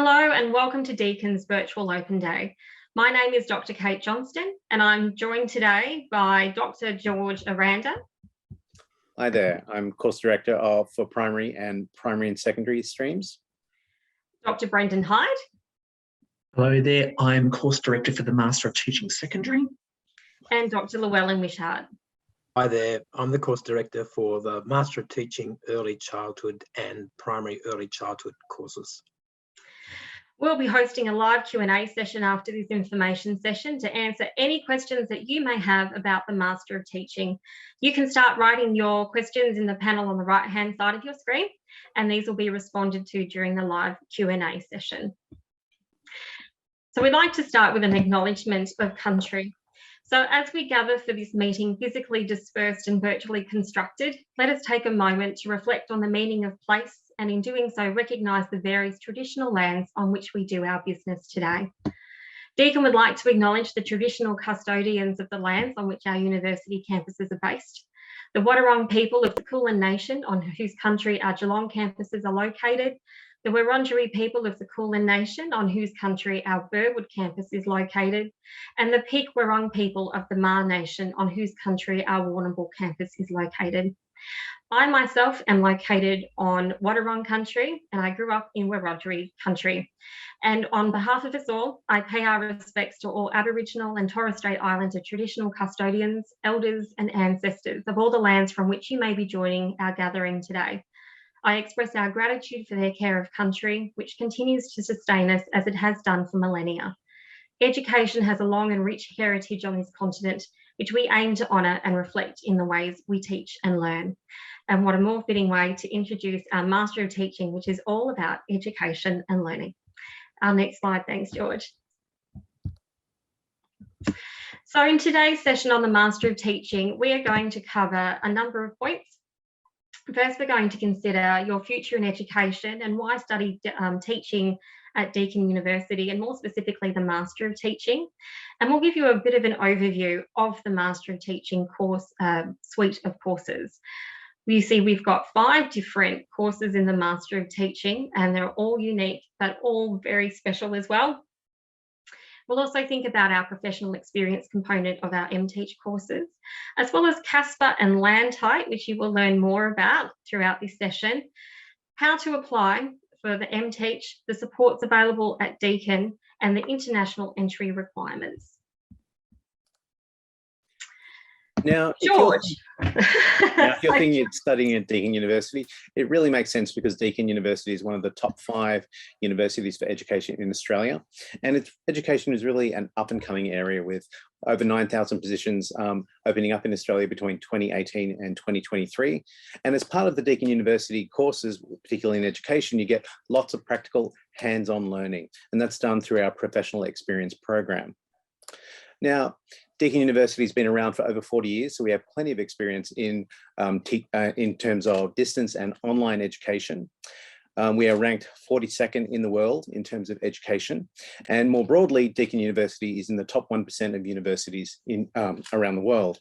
Hello and welcome to Deakin's Virtual Open Day. My name is Dr. Kate Johnston and I'm joined today by Dr. George Aranda. Hi there, I'm course director for primary and secondary streams. Dr. Brendan Hyde. Hello there, I'm course director for the Master of Teaching Secondary. And Dr. Llewellyn Wishart. Hi there, I'm the course director for the Master of Teaching Early Childhood and Primary Early Childhood courses. We'll be hosting a live Q&A session after this information session to answer any questions that you may have about the Master of Teaching. You can start writing your questions in the panel on the right-hand side of your screen, and these will be responded to during the live Q&A session. So we'd like to start with an acknowledgement of country. So as we gather for this meeting, physically dispersed and virtually constructed, let us take a moment to reflect on the meaning of place, and in doing so, recognise the various traditional lands on which we do our business today. Deakin would like to acknowledge the traditional custodians of the lands on which our university campuses are based, the Wadawurrung people of the Kulin Nation on whose country our Geelong campuses are located, the Wurundjeri people of the Kulin Nation on whose country our Burwood campus is located, and the Peak Wurrung people of the Maar Nation on whose country our Warrnambool campus is located. I myself am located on Wadawurrung country and I grew up in Wurundjeri country. And on behalf of us all, I pay our respects to all Aboriginal and Torres Strait Islander traditional custodians, elders and ancestors of all the lands from which you may be joining our gathering today. I express our gratitude for their care of country, which continues to sustain us as it has done for millennia. Education has a long and rich heritage on this continent, which we aim to honour and reflect in the ways we teach and learn. And what a more fitting way to introduce our Master of Teaching, which is all about education and learning. Our next slide, thanks, George. So in today's session on the Master of Teaching, we are going to cover a number of points. First, we're going to consider your future in education and why study teaching at Deakin University, and more specifically the Master of Teaching. And we'll give you a bit of an overview of the Master of Teaching course suite of courses. You see we've got 5 different courses in the Master of Teaching, and they're all unique but all very special as well. We'll also think about our professional experience component of our MTeach courses, as well as Casper and LANTITE, which you will learn more about throughout this session, how to apply for the MTeach, the supports available at Deakin, and the international entry requirements. Now, George. if you're thinking of studying at Deakin University, it really makes sense because Deakin University is one of the top 5 universities for education in Australia. And its education is really an up-and-coming area with over 9,000 positions opening up in Australia between 2018 and 2023. And as part of the Deakin University courses, particularly in education, you get lots of practical hands-on learning, and that's done through our professional experience program. Now, Deakin University has been around for over 40 years, so we have plenty of experience in terms of distance and online education. We are ranked 42nd in the world in terms of education, and more broadly, Deakin University is in the top 1% of universities around the world.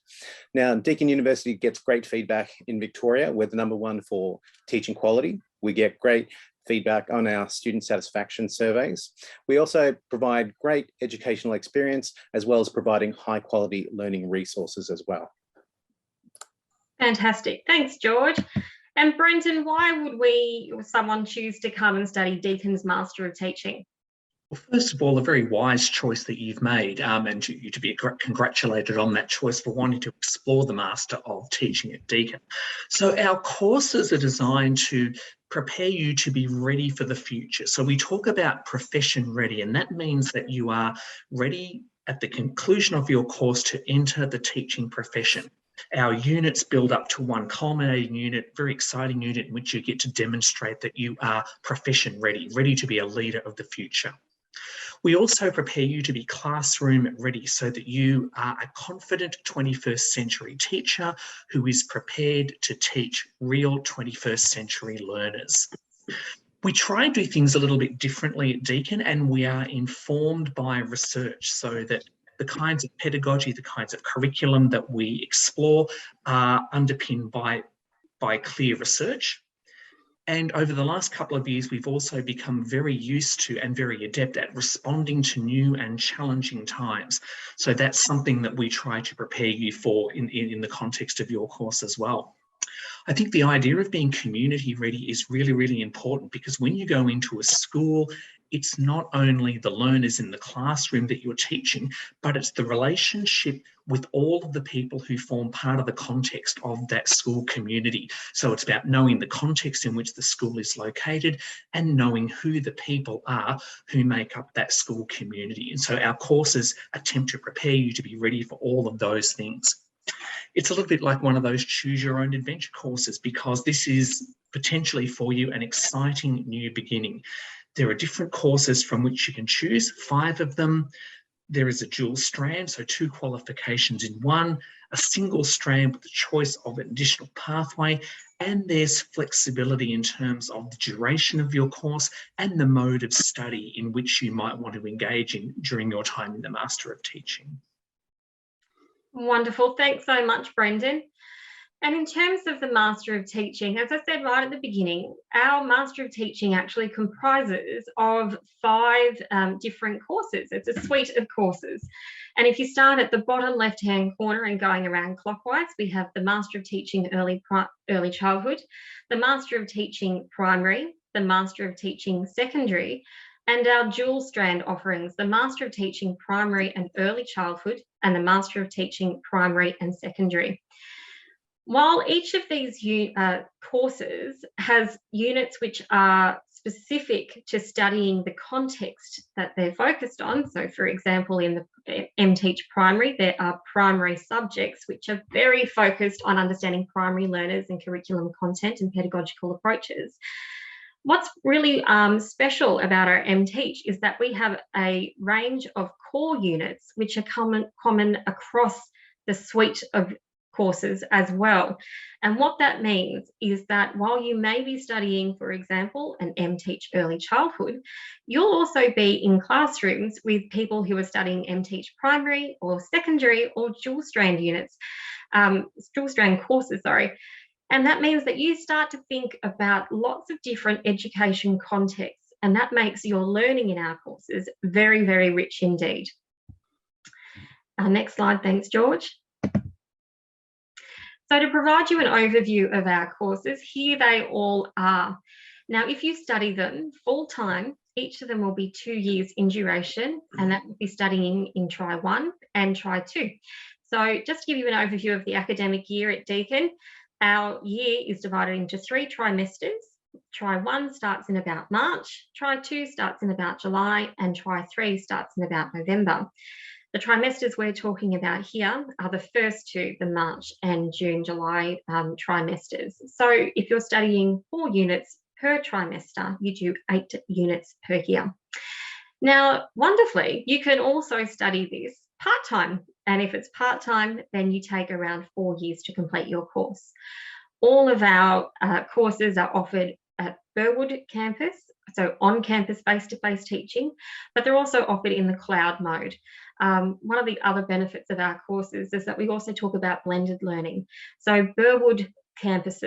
Now, Deakin University gets great feedback in Victoria. We're the #1 for teaching quality. We get great feedback on our student satisfaction surveys. We also provide great educational experience as well as providing high quality learning resources as well. Fantastic, thanks George. And Brendan, why would someone choose to come and study Deakin's Master of Teaching? Well, first of all, a very wise choice that you've made, and you to be congratulated on that choice for wanting to explore the Master of Teaching at Deakin. So our courses are designed to prepare you to be ready for the future. So we talk about profession ready, and that means that you are ready at the conclusion of your course to enter the teaching profession. Our units build up to one culminating unit, very exciting unit in which you get to demonstrate that you are profession ready, ready to be a leader of the future. We also prepare you to be classroom ready so that you are a confident 21st century teacher who is prepared to teach real 21st century learners. We try and do things a little bit differently at Deakin, and we are informed by research so that the kinds of pedagogy, the kinds of curriculum that we explore are underpinned by clear research. And over the last couple of years, we've also become very used to and very adept at responding to new and challenging times. So that's something that we try to prepare you for in the context of your course as well. I think the idea of being community ready is really, really important, because when you go into a school, it's not only the learners in the classroom that you're teaching, but it's the relationship with all of the people who form part of the context of that school community. So it's about knowing the context in which the school is located and knowing who the people are who make up that school community. And so our courses attempt to prepare you to be ready for all of those things. It's a little bit like one of those choose your own adventure courses, because this is potentially for you an exciting new beginning. There are different courses from which you can choose, 5 of them. There is a dual strand, so 2 qualifications in one, a single strand with the choice of an additional pathway, and there's flexibility in terms of the duration of your course and the mode of study in which you might want to engage in during your time in the Master of Teaching. Wonderful. Thanks so much, Brendan. And in terms of the Master of Teaching, as I said right at the beginning, our Master of Teaching actually comprises of 5 different courses. It's a suite of courses. And if you start at the bottom left-hand corner and going around clockwise, we have the Master of Teaching Early Childhood, the Master of Teaching Primary, the Master of Teaching Secondary, and our dual strand offerings, the Master of Teaching Primary and Early Childhood and the Master of Teaching Primary and Secondary. While each of these courses has units which are specific to studying the context that they're focused on, so for example, in the MTeach Primary, there are primary subjects which are very focused on understanding primary learners and curriculum content and pedagogical approaches. What's really special about our MTeach is that we have a range of core units which are common across the suite of courses as well. And what that means is that while you may be studying, for example, an MTeach Early Childhood, you'll also be in classrooms with people who are studying MTeach Primary or Secondary or dual strand courses, sorry. And that means that you start to think about lots of different education contexts, and that makes your learning in our courses very, very rich indeed. Next slide, thanks, George. So to provide you an overview of our courses, here they all are. Now, if you study them full-time, each of them will be 2 years in duration, and that will be studying in Try 1 and Try 2. So just to give you an overview of the academic year at Deakin, our year is divided into 3 trimesters. Try 1 starts in about March, Try 2 starts in about July, and Try 3 starts in about November. The trimesters we're talking about here are the first 2, the March and June, July trimesters. So if you're studying 4 units per trimester, you do 8 units per year. Now, wonderfully, you can also study this part-time. And if it's part-time, then you take around 4 years to complete your course. All of our courses are offered at Burwood campus, so on-campus face-to-face teaching, but they're also offered in the cloud mode. One of the other benefits of our courses is that we also talk about blended learning. So Burwood campus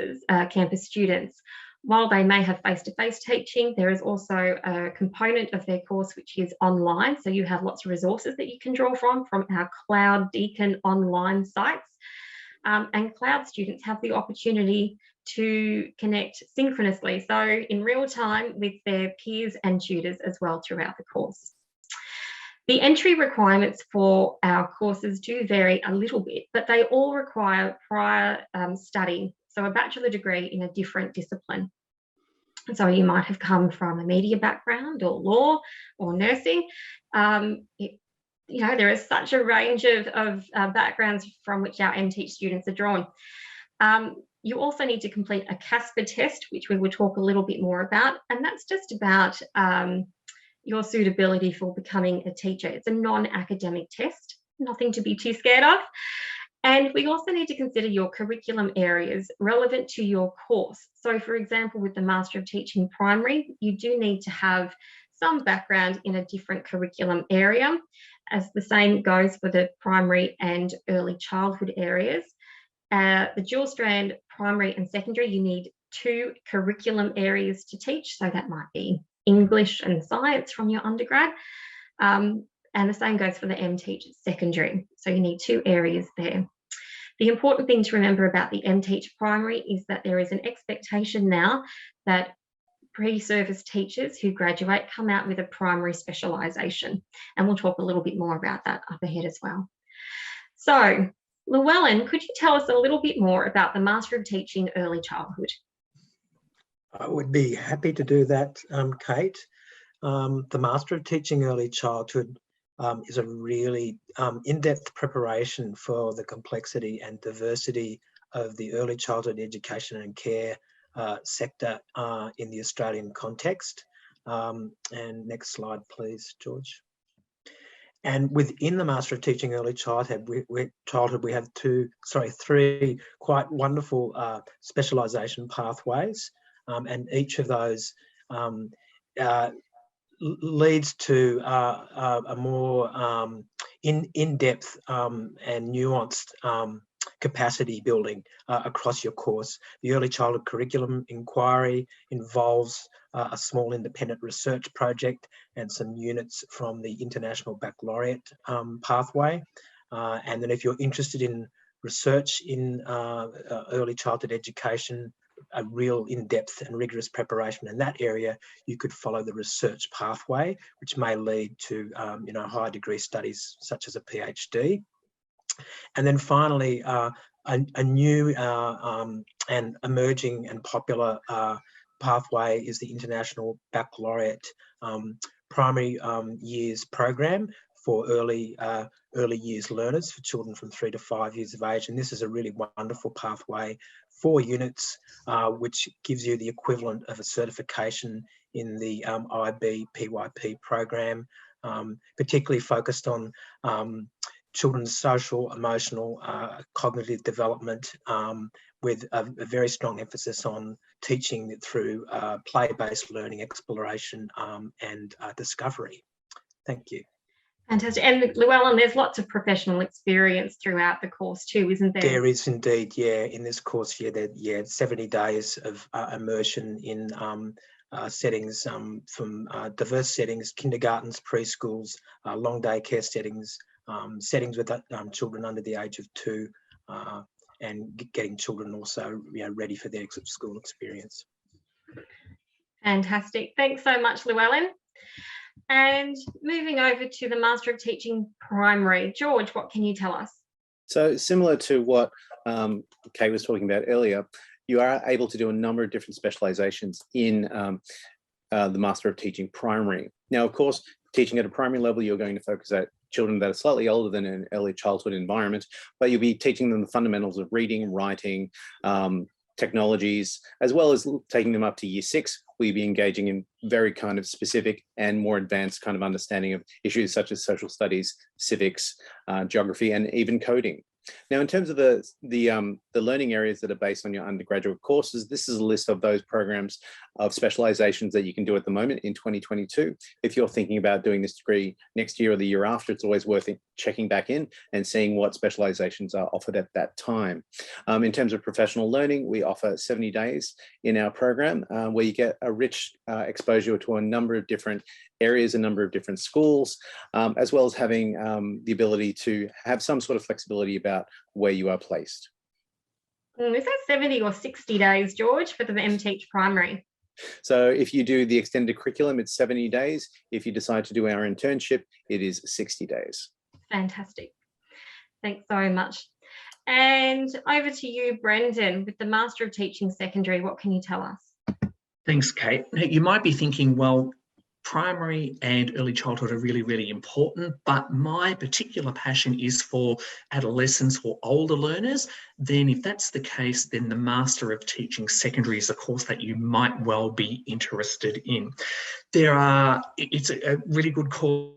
students, while they may have face-to-face teaching, there is also a component of their course which is online. So you have lots of resources that you can draw from our Cloud Deakin online sites. And cloud students have the opportunity to connect synchronously, so in real time with their peers and tutors as well throughout the course. The entry requirements for our courses do vary a little bit, but they all require prior study, so a bachelor degree in a different discipline. So you might have come from a media background or law or nursing. There is such a range of backgrounds from which our MTeach students are drawn. You also need to complete a Casper test, which we will talk a little bit more about, and that's just about your suitability for becoming a teacher. It's a non-academic test, nothing to be too scared of. And we also need to consider your curriculum areas relevant to your course. So for example, with the Master of Teaching Primary, you do need to have some background in a different curriculum area, as the same goes for the primary and early childhood areas. The dual strand primary and secondary, you need 2 curriculum areas to teach. So that might be English and science from your undergrad. And the same goes for the MTeach secondary. So you need 2 areas there. The important thing to remember about the MTeach primary is that there is an expectation now that pre-service teachers who graduate come out with a primary specialisation. And we'll talk a little bit more about that up ahead as well. So, Llewellyn, could you tell us a little bit more about the Master of Teaching Early Childhood? I would be happy to do that, Kate. The Master of Teaching Early Childhood is a really in-depth preparation for the complexity and diversity of the early childhood education and care sector in the Australian context. And next slide, please, George. And within the Master of Teaching Early Childhood, we have 3 quite wonderful specialisation pathways, and each of those leads to a more in-depth and nuanced capacity building across your course. The Early Childhood Curriculum Inquiry involves a small independent research project and some units from the International Baccalaureate pathway. And then if you're interested in research in early childhood education, a real in-depth and rigorous preparation in that area, you could follow the research pathway, which may lead to higher degree studies such as a PhD. And then finally, a new and emerging and popular pathway is the International Baccalaureate Primary Years Program for early years learners, for children from 3 to 5 years of age. And this is a really wonderful pathway, 4 units, which gives you the equivalent of a certification in the IB-PYP program, particularly focused on children's social, emotional, cognitive development, with a very strong emphasis on teaching through play-based learning, exploration, and discovery. Thank you. Fantastic. And Llewellyn, there's lots of professional experience throughout the course too, isn't there? There is indeed, yeah. In this course, yeah, 70 days of immersion in settings from diverse settings, kindergartens, preschools, long day care settings, settings with children under the age of 2, and getting children also ready for their school experience. Fantastic. Thanks so much, Llewellyn. And moving over to the Master of Teaching Primary. George, what can you tell us? So similar to what Kate was talking about earlier, you are able to do a number of different specializations in the Master of Teaching Primary. Now, of course, teaching at a primary level, you're going to focus at children that are slightly older than an early childhood environment, but you'll be teaching them the fundamentals of reading, writing, technologies, as well as taking them up to year 6, where you'll be engaging in very kind of specific and more advanced kind of understanding of issues such as social studies, civics, geography, and even coding. Now, in terms of the learning areas that are based on your undergraduate courses, this is a list of those programs of specializations that you can do at the moment in 2022. If you're thinking about doing this degree next year or the year after, it's always worth checking back in and seeing what specializations are offered at that time. In terms of professional learning, we offer 70 days in our program where you get a rich exposure to a number of different areas, a number of different schools, as well as having the ability to have some sort of flexibility about where you are placed. Is that 70 or 60 days, George, for the MTeach Primary? So if you do the extended curriculum, it's 70 days. If you decide to do our internship, it is 60 days. Fantastic. Thanks so much. And over to you, Brendan, with the Master of Teaching Secondary, what can you tell us? Thanks, Kate. You might be thinking, well, primary and early childhood are really, really important, but my particular passion is for adolescents or older learners. Then if that's the case, then the Master of Teaching Secondary is a course that you might well be interested in. It's a really good course.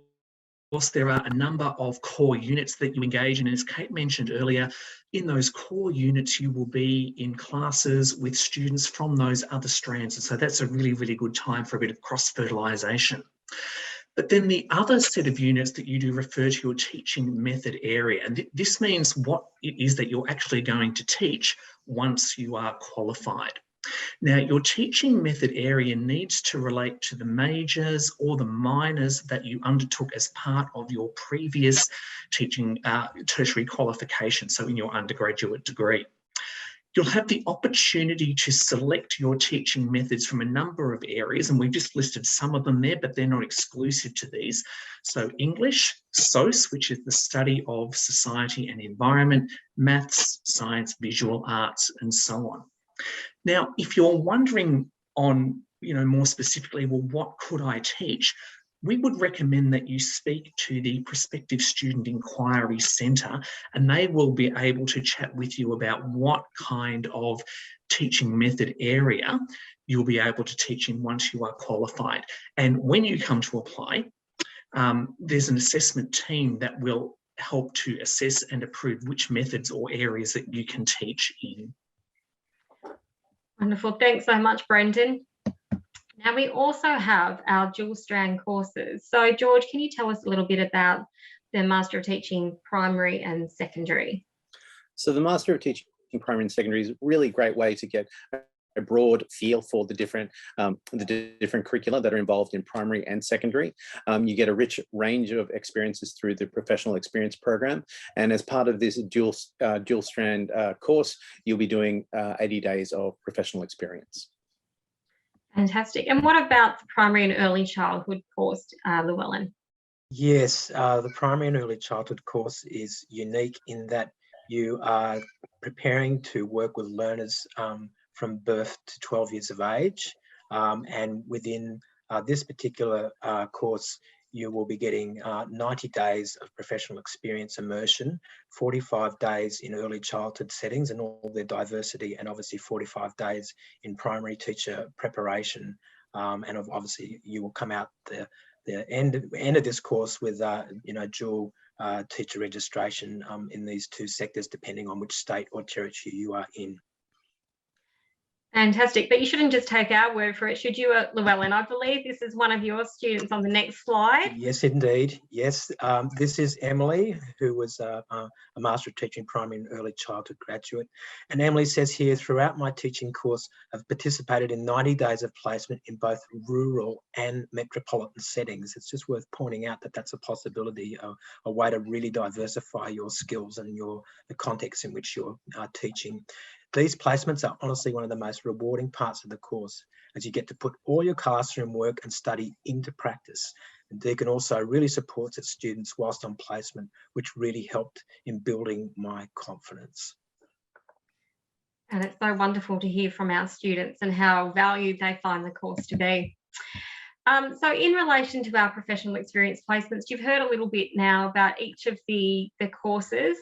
There are a number of core units that you engage in. As Kate mentioned earlier, in those core units, you will be in classes with students from those other strands. And so that's a really, really good time for a bit of cross-fertilisation. But then the other set of units that you do refer to your teaching method area. And this means what it is that you're actually going to teach once you are qualified. Now, your teaching method area needs to relate to the majors or the minors that you undertook as part of your previous teaching tertiary qualification, so in your undergraduate degree. You'll have the opportunity to select your teaching methods from a number of areas, and we've just listed some of them there, but they're not exclusive to these. So English, SOS, which is the study of society and environment, maths, science, visual arts, and so on. Now, if you're wondering on, more specifically, well, what could I teach? We would recommend that you speak to the Prospective Student Inquiry Centre, and they will be able to chat with you about what kind of teaching method area you'll be able to teach in once you are qualified. And when you come to apply, there's an assessment team that will help to assess and approve which methods or areas that you can teach in. Wonderful. Thanks so much, Brendan. Now, we also have our dual strand courses. So, George, can you tell us a little bit about the Master of Teaching Primary and Secondary? So the Master of Teaching Primary and Secondary is a really great way to get a broad feel for the different curricula that are involved in primary and secondary. You get a rich range of experiences through the professional experience program, and as part of this dual strand course, you'll be doing 80 days of professional experience. Fantastic. And what about the primary and early childhood course, Llewellyn? Yes, the primary and early childhood course is unique in that you are preparing to work with learners from birth to 12 years of age, and within this particular course, you will be getting 90 days of professional experience immersion, 45 days in early childhood settings and all their diversity, and obviously 45 days in primary teacher preparation. And obviously you will come out the end of this course with dual teacher registration in these two sectors, depending on which state or territory you are in. Fantastic. But you shouldn't just take our word for it, should you, Llewellyn? I believe this is one of your students on the next slide. Yes, indeed. Yes, this is Emily, who was a Master of Teaching Primary and Early Childhood graduate. And Emily says here, throughout my teaching course, I've participated in 90 days of placement in both rural and metropolitan settings. It's just worth pointing out that that's a possibility, a way to really diversify your skills and the context in which you're teaching. These placements are honestly one of the most rewarding parts of the course, as you get to put all your classroom work and study into practice. And Deakin also really supports its students whilst on placement, which really helped in building my confidence. And it's so wonderful to hear from our students and how valued they find the course to be. So in relation to our professional experience placements, you've heard a little bit now about each of the courses.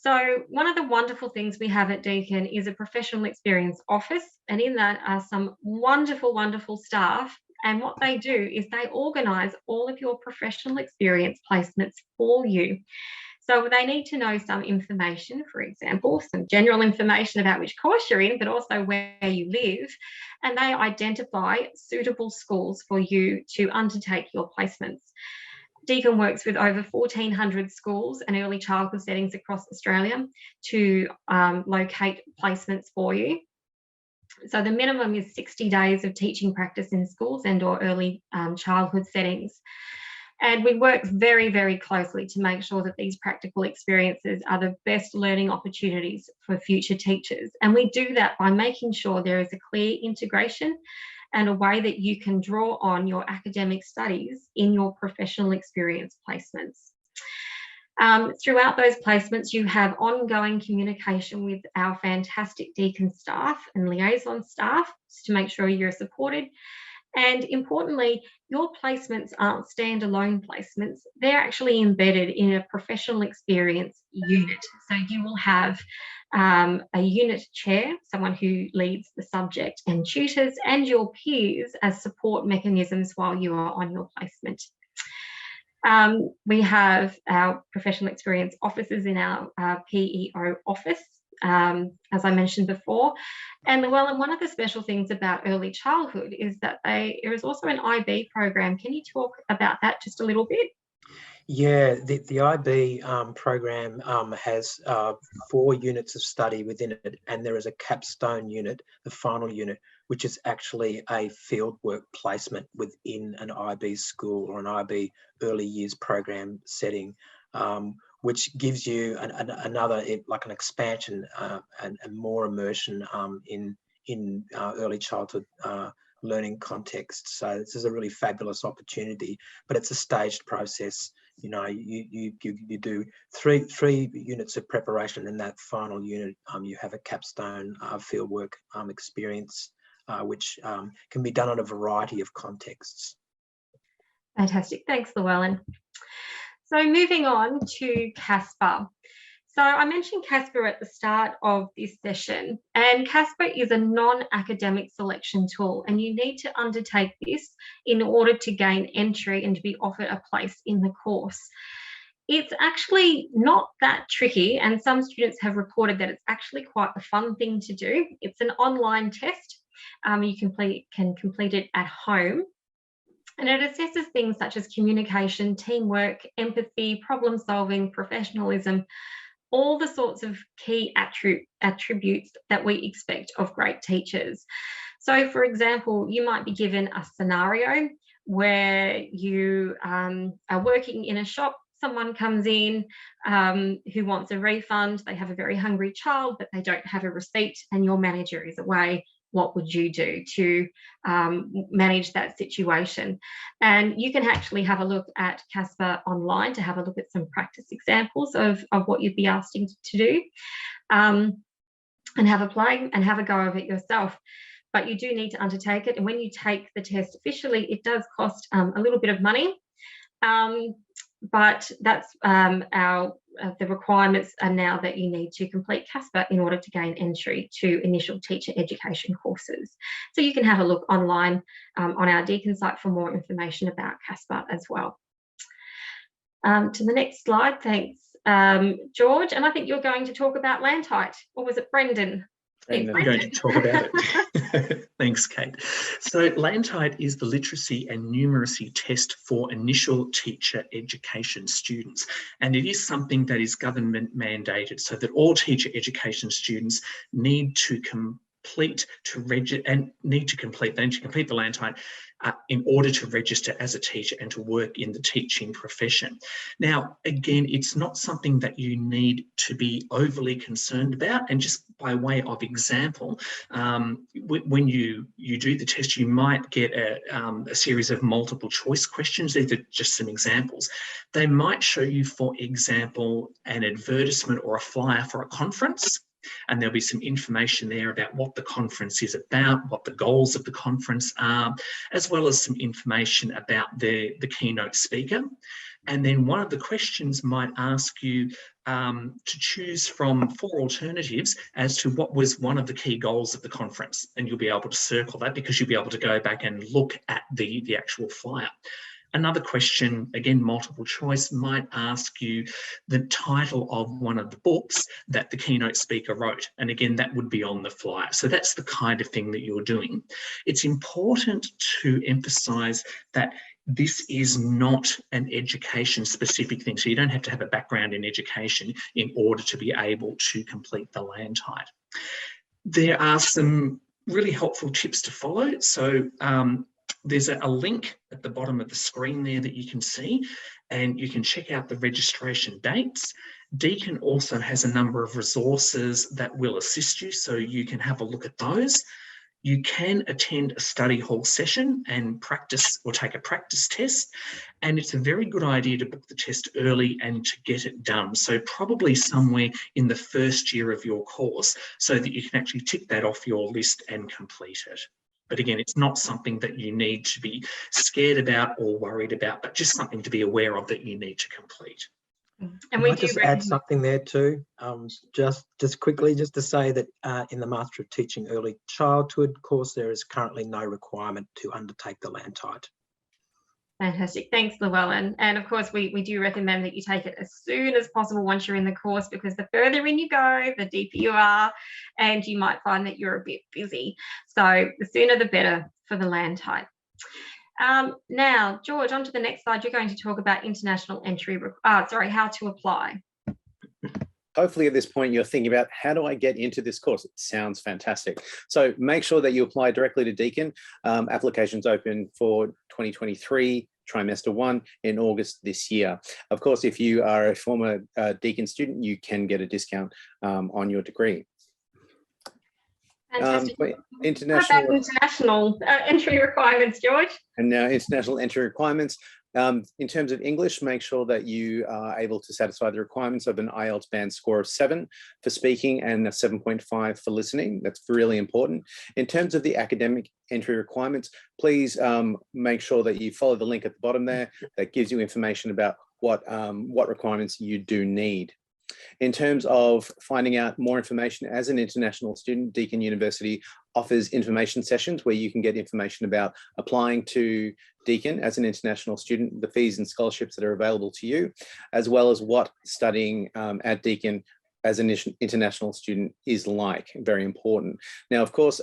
So one of the wonderful things we have at Deakin is a professional experience office, and in that are some wonderful, wonderful staff. And what they do is they organise all of your professional experience placements for you. So they need to know some information, for example, some general information about which course you're in, but also where you live. And they identify suitable schools for you to undertake your placements. Deakin works with over 1,400 schools and early childhood settings across Australia to locate placements for you. So the minimum is 60 days of teaching practice in schools and or early childhood settings. And we work very, very closely to make sure that these practical experiences are the best learning opportunities for future teachers. And we do that by making sure there is a clear integration and a way that you can draw on your academic studies in your professional experience placements. Throughout those placements, you have ongoing communication with our fantastic Deakin staff and liaison staff to make sure you're supported. And importantly, your placements aren't standalone placements. They're actually embedded in a professional experience unit. So you will have a unit chair, someone who leads the subject, and tutors and your peers as support mechanisms while you are on your placement. We have our professional experience officers in our PEO office, as I mentioned before. And Llewellyn, one of the special things about early childhood is that there is also an IB program. Can you talk about that just a little bit? Yeah, the IB program has 4 units of study within it, and there is a capstone unit, the final unit, which is actually a fieldwork placement within an IB school or an IB early years program setting, which gives you another, like an expansion and more immersion in early childhood learning context. So this is a really fabulous opportunity, but it's a staged process. You know, you do three units of preparation, and that final unit you have a capstone fieldwork experience, which can be done in a variety of contexts. Fantastic, thanks, Llewellyn. So moving on to Casper. So I mentioned Casper at the start of this session, and Casper is a non-academic selection tool, and you need to undertake this in order to gain entry and to be offered a place in the course. It's actually not that tricky, and some students have reported that it's actually quite a fun thing to do. It's an online test. You can complete it at home. And it assesses things such as communication, teamwork, empathy, problem solving, professionalism, all the sorts of key attributes that we expect of great teachers. So, for example, you might be given a scenario where you are working in a shop. Someone comes in who wants a refund. They have a very hungry child, but they don't have a receipt, and your manager is away. What would you do to manage that situation? And you can actually have a look at Casper online to have a look at some practice examples of what you'd be asked to do, and have a play and have a go of it yourself. But you do need to undertake it. And when you take the test officially, it does cost a little bit of money. But that's the requirements are now that you need to complete Casper in order to gain entry to initial teacher education courses. So you can have a look online on our Deakin site for more information about Casper as well. To the next slide, thanks, George. And I think you're going to talk about LANTITE, or was it Brendan? I'm going to talk about it. Thanks, Kate. So LANTITE is the literacy and numeracy test for initial teacher education students. And it is something that is government mandated, so that all teacher education students need to complete the LANTITE in order to register as a teacher and to work in the teaching profession. Now, again, it's not something that you need to be overly concerned about. And just by way of example, when you do the test, you might get a series of multiple choice questions. These are just some examples. They might show you, for example, an advertisement or a flyer for a conference. And there'll be some information there about what the conference is about, what the goals of the conference are, as well as some information about the keynote speaker. And then one of the questions might ask you to choose from 4 alternatives as to what was one of the key goals of the conference. And you'll be able to circle that because you'll be able to go back and look at the actual flyer. Another question, again, multiple choice, might ask you the title of one of the books that the keynote speaker wrote. And again, that would be on the flyer. So that's the kind of thing that you're doing. It's important to emphasise that this is not an education specific thing. So you don't have to have a background in education in order to be able to complete the LANTITE. There are some really helpful tips to follow. So there's a link at the bottom of the screen there that you can see, and you can check out the registration dates. Deakin also has a number of resources that will assist you, so you can have a look at those. You can attend a study hall session and practice or take a practice test, and it's a very good idea to book the test early and to get it done. So probably somewhere in the first year of your course, so that you can actually tick that off your list and complete it. But again, it's not something that you need to be scared about or worried about, but just something to be aware of that you need to complete. And we just add something there too, just quickly, just to say that in the Master of Teaching Early Childhood course, there is currently no requirement to undertake the LANTITE. Fantastic. Thanks, Llewellyn. And of course, we do recommend that you take it as soon as possible once you're in the course, because the further in you go, the deeper you are, and you might find that you're a bit busy. So the sooner the better for the LANTITE. Now, George, on to the next slide. You're going to talk about international entry, how to apply. Hopefully at this point you're thinking about, how do I get into this course? It sounds fantastic. So make sure that you apply directly to Deakin. Applications open for 2023 trimester 1 in August this year. Of course, if you are a former Deakin student, you can get a discount on your degree. Fantastic. International, what about international entry requirements, George? And now international entry requirements. In terms of English, make sure that you are able to satisfy the requirements of an IELTS band score of 7 for speaking and a 7.5 for listening. That's really important. In terms of the academic entry requirements, please make sure that you follow the link at the bottom there that gives you information about what requirements you do need. In terms of finding out more information as an international student, Deakin University offers information sessions where you can get information about applying to Deakin as an international student, the fees and scholarships that are available to you, as well as what studying at Deakin as an international student is like. Very important. Now, of course,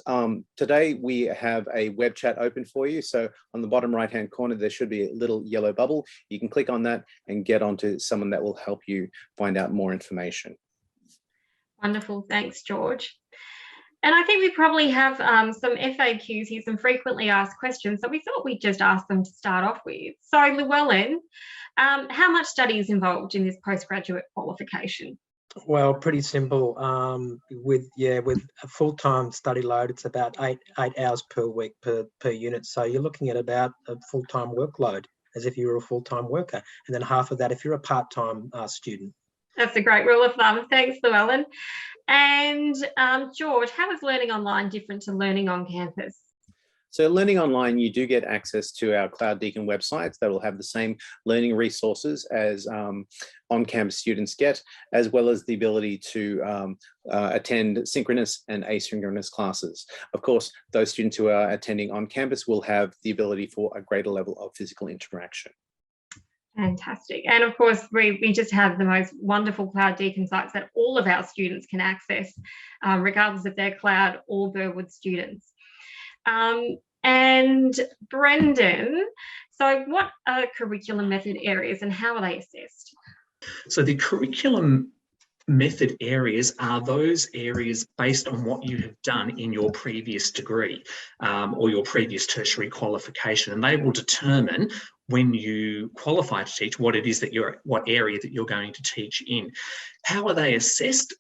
today we have a web chat open for you. So on the bottom right-hand corner, there should be a little yellow bubble. You can click on that and get onto someone that will help you find out more information. Wonderful. Thanks, George. And I think we probably have some FAQs here, some frequently asked questions. So we thought we'd just ask them to start off with. So Llewellyn, how much study is involved in this postgraduate qualification? Well, pretty simple. With a full-time study load, it's about eight hours per week per unit. So you're looking at about a full-time workload as if you were a full-time worker, and then half of that if you're a part-time student. That's a great rule of thumb. Thanks, Llewellyn. And George, how is learning online different to learning on campus? So learning online, you do get access to our Cloud Deakin websites that will have the same learning resources as on-campus students get, as well as the ability to attend synchronous and asynchronous classes. Of course, those students who are attending on campus will have the ability for a greater level of physical interaction. Fantastic. And of course, we just have the most wonderful Cloud Deakin sites that all of our students can access, regardless if they're Cloud or Burwood students. And Brendan, so what are curriculum method areas and how are they assessed? So the curriculum method areas are those areas based on what you have done in your previous degree or your previous tertiary qualification, and they will determine when you qualify to teach what it is that what area that you're going to teach in. How are they assessed?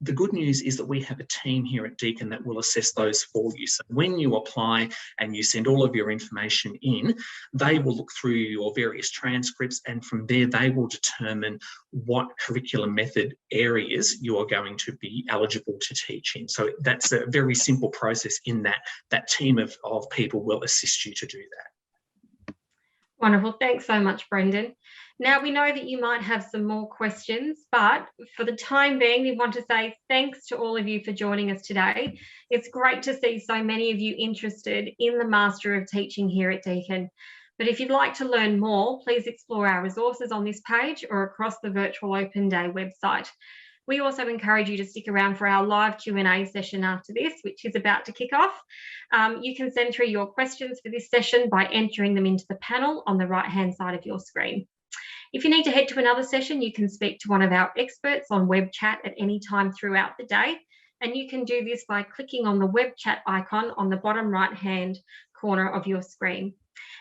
The good news is that we have a team here at Deakin that will assess those for you. So when you apply and you send all of your information in, they will look through your various transcripts, and from there they will determine what curriculum method areas you are going to be eligible to teach in. So that's a very simple process in that team of people will assist you to do that. Wonderful. Thanks so much, Brendan. Now, we know that you might have some more questions, but for the time being, we want to say thanks to all of you for joining us today. It's great to see so many of you interested in the Master of Teaching here at Deakin. But if you'd like to learn more, please explore our resources on this page or across the Virtual Open Day website. We also encourage you to stick around for our live Q&A session after this, which is about to kick off. You can send through your questions for this session by entering them into the panel on the right-hand side of your screen. If you need to head to another session, you can speak to one of our experts on web chat at any time throughout the day. And you can do this by clicking on the web chat icon on the bottom right-hand corner of your screen.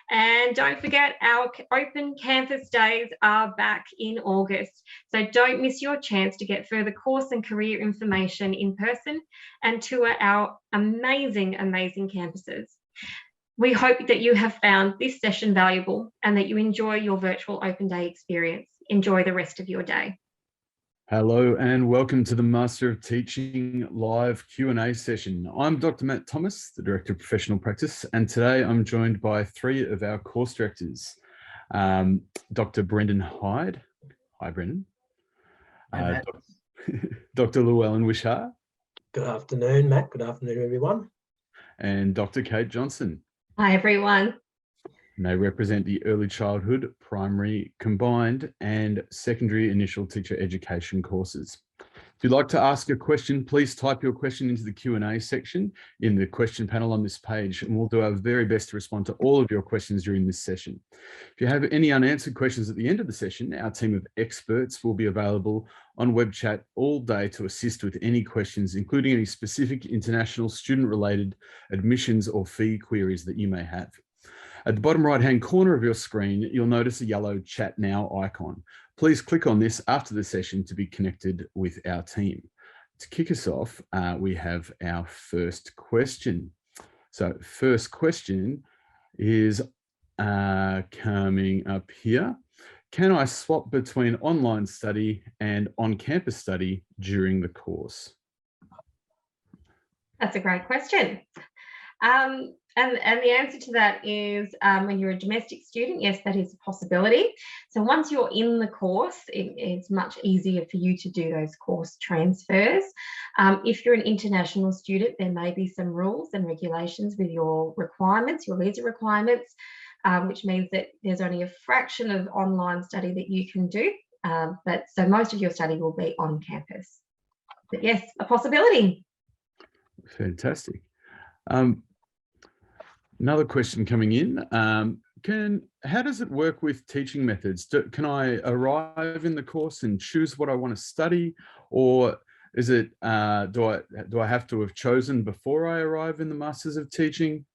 And don't forget, our open campus days are back in August. So don't miss your chance to get further course and career information in person and tour our amazing, amazing campuses. We hope that you have found this session valuable and that you enjoy your virtual open day experience. Enjoy the rest of your day. Hello and welcome to the Master of Teaching live Q&A session. I'm Dr. Matt Thomas, the Director of Professional Practice, and today I'm joined by 3 of our course directors. Dr. Brendan Hyde. Hi, Brendan. Dr. Llewellyn Wishart. Good afternoon, Matt. Good afternoon, everyone. And Dr. Kate Johnson. Hi, everyone. And they represent the early childhood, primary, combined and secondary initial teacher education courses. If you'd like to ask a question, please type your question into the Q&A section in the question panel on this page, and we'll do our very best to respond to all of your questions during this session. If you have any unanswered questions at the end of the session, our team of experts will be available on web chat all day to assist with any questions, including any specific international student-related admissions or fee queries that you may have. At the bottom right-hand corner of your screen, you'll notice a yellow Chat Now icon. Please click on this after the session to be connected with our team. To kick us off, we have our first question. So first question is coming up here. Can I swap between online study and on-campus study during the course? That's a great question. And the answer to that is when you're a domestic student, yes, that is a possibility. So once you're in the course, it's much easier for you to do those course transfers. If you're an international student, there may be some rules and regulations with your requirements, your visa requirements, which means that there's only a fraction of online study that you can do. But so most of your study will be on campus. But yes, a possibility. Fantastic. Another question coming in. How does it work with teaching methods? Can I arrive in the course and choose what I want to study, or is it do I have to have chosen before I arrive in the Masters of Teaching?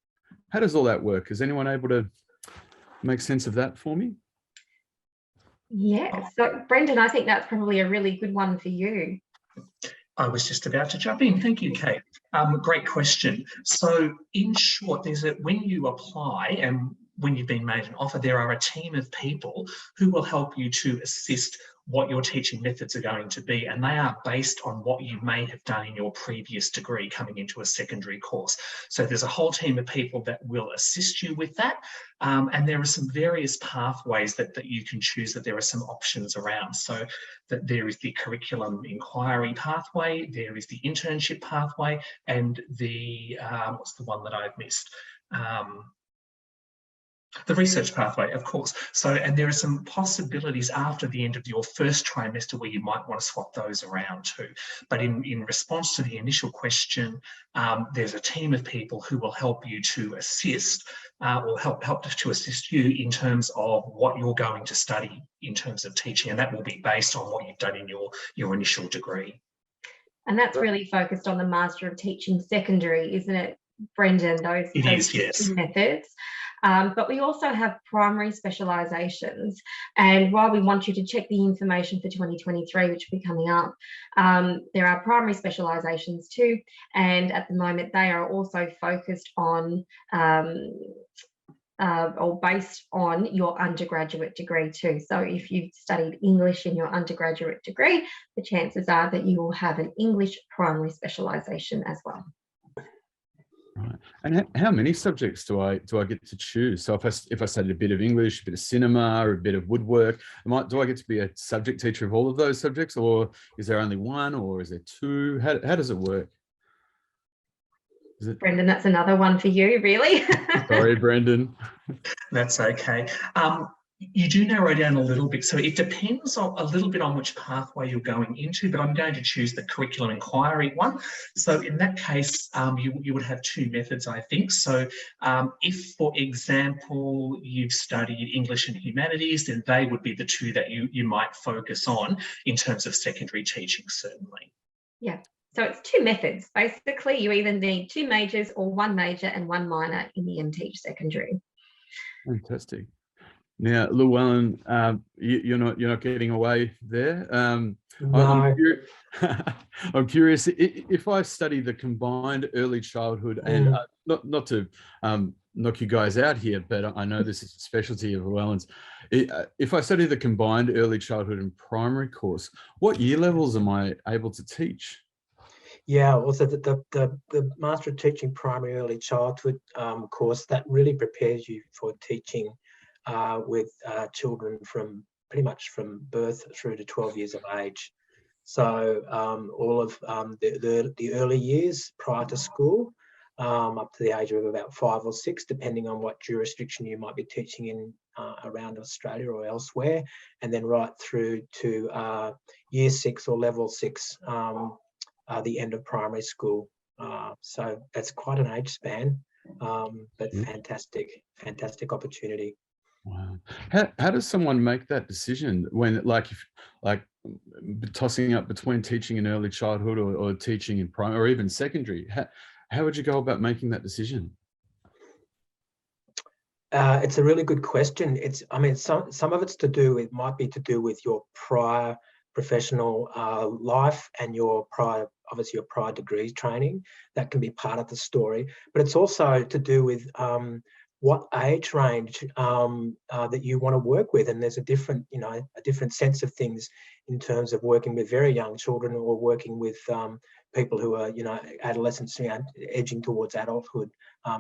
How does all that work? Is anyone able to make sense of that for me? Yeah, so Brendan, I think that's probably a really good one for you. I was just about to jump in. Thank you, Kate. Great question. So in short, when you apply and when you've been made an offer, there are a team of people who will help you to assist what your teaching methods are going to be, and they are based on what you may have done in your previous degree coming into a secondary course. So there's a whole team of people that will assist you with that, and there are some various pathways that you can choose, that there are some options around. So that there is the curriculum inquiry pathway, there is the internship pathway, and the, what's the one that I've missed? The research pathway, of course. So, and there are some possibilities after the end of your first trimester where you might want to swap those around too. But in response to the initial question, there's a team of people who will help you to assist or help to assist you in terms of what you're going to study in terms of teaching, and that will be based on what you've done in your initial degree. And that's really focused on the Master of Teaching Secondary, isn't it, Brendan? Those yes. methods. But we also have primary specialisations, and while we want you to check the information for 2023, which will be coming up, there are primary specialisations too, and at the moment they are also focused on or based on your undergraduate degree too. So if you've studied English in your undergraduate degree, the chances are that you will have an English primary specialisation as well. Right. And how many subjects do I get to choose? So if I studied a bit of English, a bit of cinema, or a bit of woodwork, do I get to be a subject teacher of all of those subjects, or is there only one, or is there two? How does it work? Brendan, that's another one for you, really. Sorry, Brendan. That's okay. You do narrow down a little bit, so it depends a little bit on which pathway you're going into, but I'm going to choose the curriculum inquiry one. So in that case, you would have two methods, I think. So if, for example, you've studied English and humanities, then they would be the two that you might focus on in terms of secondary teaching, certainly. Yeah. So it's two methods. Basically, you either need two majors or one major and one minor in the MTeach secondary. Fantastic. Now, Llewellyn, you're not getting away there. No. I'm curious if I study the combined early childhood, and not to knock you guys out here, but I know this is a specialty of Llewellyn's. If I study the combined early childhood and primary course, what year levels am I able to teach? Yeah, also the Master of Teaching Primary Early Childhood course, that really prepares you for teaching with children from pretty much from birth through to 12 years of age. So all of the early years prior to school, up to the age of about 5 or 6, depending on what jurisdiction you might be teaching in around Australia or elsewhere, and then right through to year 6 or level 6, the end of primary school. So that's quite an age span, but fantastic opportunity. Wow. How does someone make that decision when, like tossing up between teaching in early childhood or teaching in primary or even secondary? How would you go about making that decision? It's a really good question. I mean, some of it's might be to do with your prior professional life and obviously your prior degree training. That can be part of the story, but it's also to do with what age range that you want to work with. And there's a different sense of things in terms of working with very young children or working with people who are, adolescents, edging towards adulthood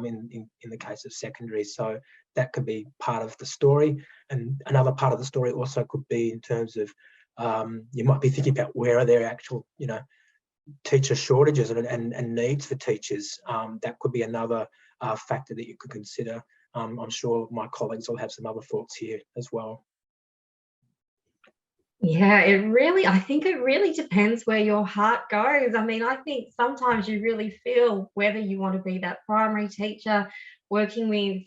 in the case of secondary. So that could be part of the story. And another part of the story also could be in terms of you might be thinking about where are there actual, teacher shortages and needs for teachers. That could be another factor that you could consider. I'm sure my colleagues will have some other thoughts here as well. Yeah, I think it really depends where your heart goes. I mean, I think sometimes you really feel whether you want to be that primary teacher working with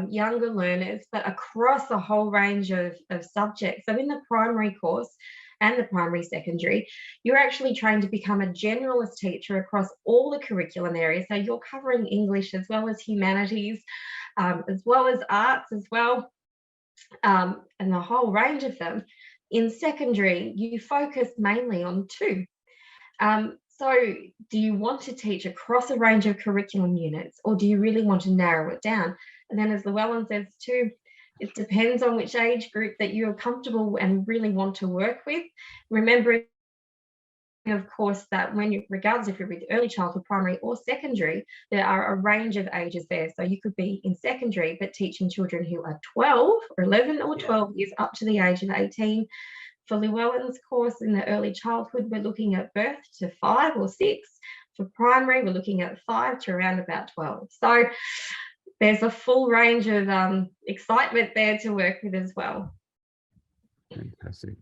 younger learners, but across a whole range of subjects. So in the primary course and the primary secondary, you're actually trained to become a generalist teacher across all the curriculum areas. So you're covering English as well as humanities, as well as arts as well, and the whole range of them. In secondary, you focus mainly on 2. So do you want to teach across a range of curriculum units, or do you really want to narrow it down? And then, as Llewellyn says too, it depends on which age group that you're comfortable and really want to work with. Remembering, of course, that regardless if you're with early childhood, primary or secondary, there are a range of ages there. So you could be in secondary, but teaching children who are 12 or 11 or 12 years up to the age of 18. For Llewellyn's course in the early childhood, we're looking at birth to 5 or 6. For primary, we're looking at 5 to around about 12. So there's a full range of excitement there to work with as well. Fantastic.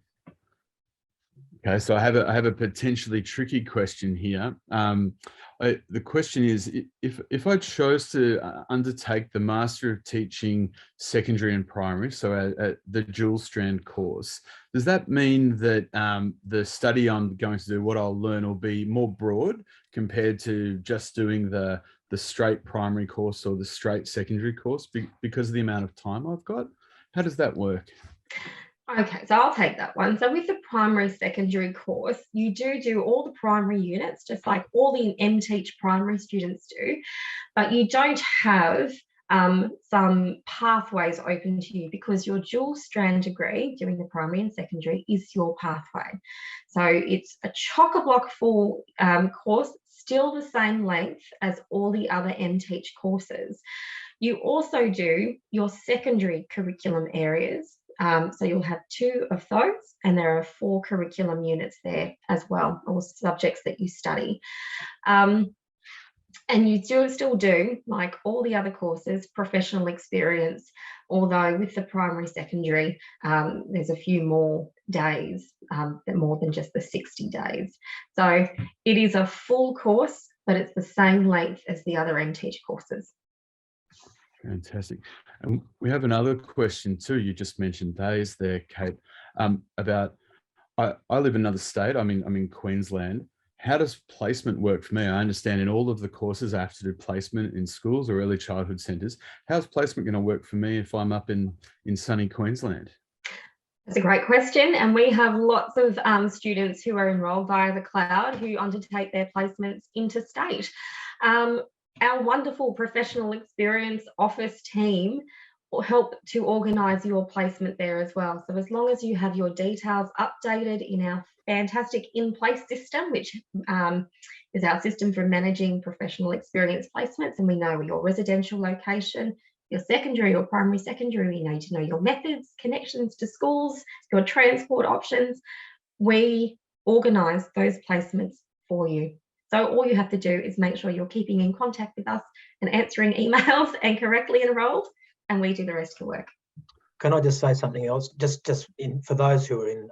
Okay, so I have a potentially tricky question here. The question is, if I chose to undertake the Master of Teaching Secondary and Primary, so the dual strand course, does that mean that the study I'm going to do, what I'll learn, will be more broad compared to just doing the straight primary course or the straight secondary course because of the amount of time I've got? How does that work? Okay, so I'll take that one. So with the primary secondary course, you do all the primary units, just like all the MTeach primary students do, but you don't have some pathways open to you because your dual strand degree, doing the primary and secondary, is your pathway. So it's a chock-a-block full course, still the same length as all the other MTeach courses. You also do your secondary curriculum areas. So you'll have 2 of those, and there are 4 curriculum units there as well, or subjects that you study. And you still do, like all the other courses, professional experience, although with the primary secondary, there's a few more days, more than just the 60 days. So it is a full course, but it's the same length as the other MTeach courses. Fantastic. And we have another question too. You just mentioned days there, Kate, about I live in another state. I'm in Queensland. How does placement work for me? I understand in all of the courses I have to do placement in schools or early childhood centres. How's placement going to work for me if I'm up in sunny Queensland? That's a great question. And we have lots of students who are enrolled via the cloud who undertake their placements interstate. Our wonderful professional experience office team will help to organise your placement there as well. So as long as you have your details updated in our fantastic in-place system, which is our system for managing professional experience placements, and we know your residential location, your secondary or primary secondary, you need to know your methods, connections to schools, your transport options. We organise those placements for you. So all you have to do is make sure you're keeping in contact with us and answering emails and correctly enrolled, and we do the rest of the work. Can I just say something else? For those who are in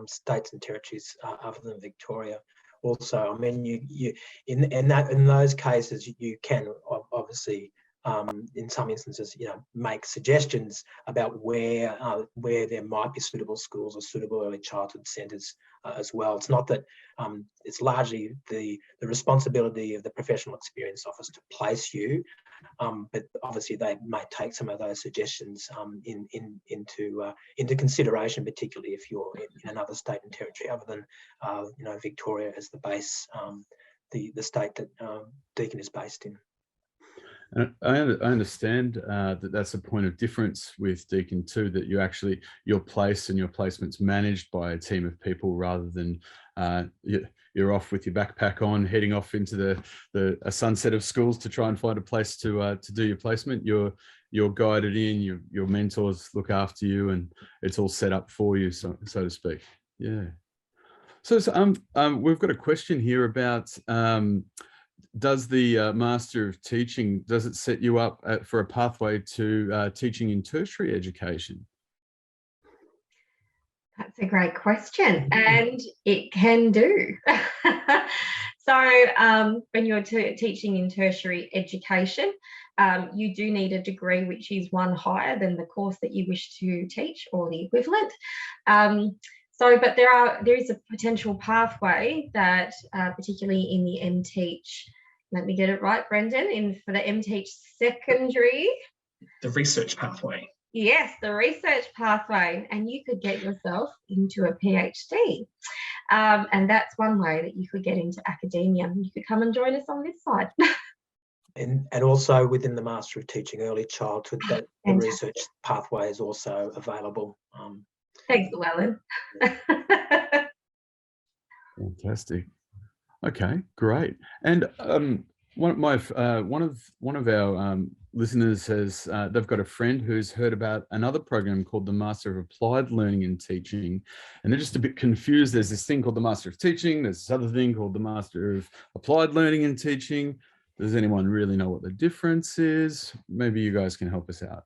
states and territories other than Victoria, also, I mean, in those cases, you can obviously, in some instances, make suggestions about where there might be suitable schools or suitable early childhood centres as well. It's not that it's largely the responsibility of the professional experience office to place you, but obviously they may take some of those suggestions into consideration, particularly if you're in another state and territory other than Victoria as the base, the state that Deakin is based in. I understand that that's a point of difference with Deakin too, that your place and your placement's managed by a team of people rather than you're off with your backpack on, heading off into a sunset of schools to try and find a place to do your placement. You're guided in, your mentors look after you, and it's all set up for you, so to speak. Yeah. So we've got a question here about does the Master of Teaching, does it set you up for a pathway to teaching in tertiary education? That's a great question, and it can do. So when you're teaching in tertiary education, you do need a degree which is one higher than the course that you wish to teach or the equivalent. But there is a potential pathway that, particularly in the MTeach, let me get it right, Brendan, for the MTeach secondary. The research pathway. Yes, the research pathway, and you could get yourself into a PhD. And that's one way that you could get into academia. You could come and join us on this side. And also within the Master of Teaching Early Childhood, that the research pathway is also available. Thanks, Llewellyn. Fantastic. Okay, great. And one of our listeners has they've got a friend who's heard about another program called the Master of Applied Learning and Teaching, and they're just a bit confused. There's this thing called the Master of Teaching. There's this other thing called the Master of Applied Learning and Teaching. Does anyone really know what the difference is? Maybe you guys can help us out.